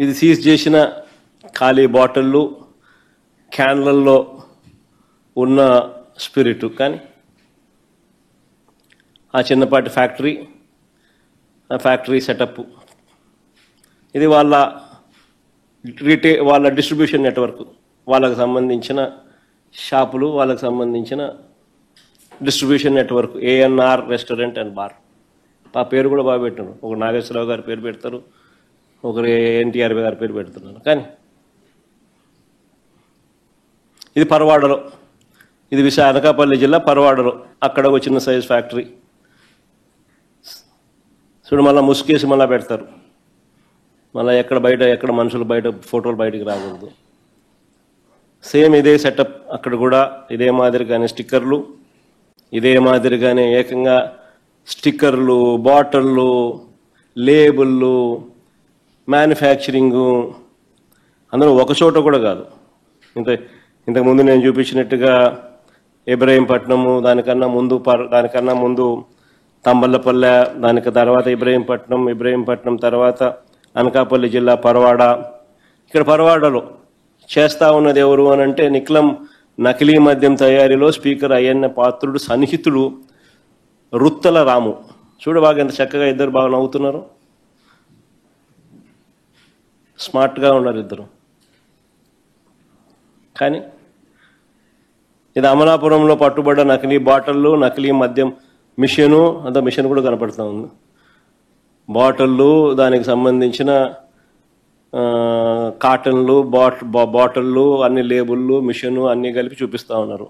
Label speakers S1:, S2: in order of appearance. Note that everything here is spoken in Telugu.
S1: ఇది సీజ్ చేసిన ఖాళీ బాటిళ్ళు, క్యాన్లల్లో ఉన్న స్పిరిట్. కానీ ఆ చిన్నపాటి ఫ్యాక్టరీ, ఆ ఫ్యాక్టరీ సెటప్, ఇది వాళ్ళ డిస్ట్రిబ్యూషన్ నెట్వర్క్, వాళ్ళకు సంబంధించిన షాపులు, వాళ్ళకు సంబంధించిన distribution network, ANR restaurant and bar. ఆ పేరు కూడా బాగా పెట్టారు. ఒక నాగేశ్వరరావు గారి పేరు పెడతారు, ఒకరు ఎన్టీఆర్ గారి పేరు పెడుతున్నారు. కానీ ఇది పరవాడలో, ఇది అనకాపల్లి జిల్లా పరవాడలో, అక్కడ ఒక చిన్న సైజ్ ఫ్యాక్టరీ. చూడు, మళ్ళీ ముసుకేసి మళ్ళీ పెడతారు. మళ్ళీ ఎక్కడ మనుషులు బయట ఫోటోలు బయటికి రాకూడదు. సేమ్ ఇదే సెటప్ అక్కడ కూడా. ఇదే మాదిరిగానే స్టిక్కర్లు, ఇదే మాదిరిగానే ఏకంగా స్టిక్కర్లు, బాటిళ్ళు, లేబుళ్ళు, మ్యానుఫ్యాక్చరింగు, అందులో ఒక చోట కూడా కాదు. ఇంతకుముందు నేను చూపించినట్టుగా ఇబ్రహీంపట్నము, దానికన్నా ముందు తంబళ్ళపల్లె, దానికి తర్వాత ఇబ్రహీంపట్నం తర్వాత అనకాపల్లి జిల్లా పరవాడ. ఇక్కడ పరవాడలో చేస్తా ఉన్నది ఎవరు అని అంటే నిక్లం నకిలీ మద్యం తయారీలో స్పీకర్ అయ్యన్న పాత్రుడు సన్నిహితుడు రుత్తల రాము. చూడు బాగా ఎంత చక్కగా ఇద్దరు బాగా నవ్వుతున్నారు, స్మార్ట్గా ఉన్నారు ఇద్దరు. కానీ ఇది అమలాపురంలో పట్టుబడ్డ నకిలీ బాటిళ్ళు, నకిలీ మద్యం మిషను, అంత మిషన్ కూడా కనపడుతూ ఉంది. బాటిళ్ళు, దానికి సంబంధించిన కాటన్లు, బాటిళ్ళు, అన్ని లేబుళ్ళు, మిషను అన్నీ కలిపి చూపిస్తూ ఉన్నారు.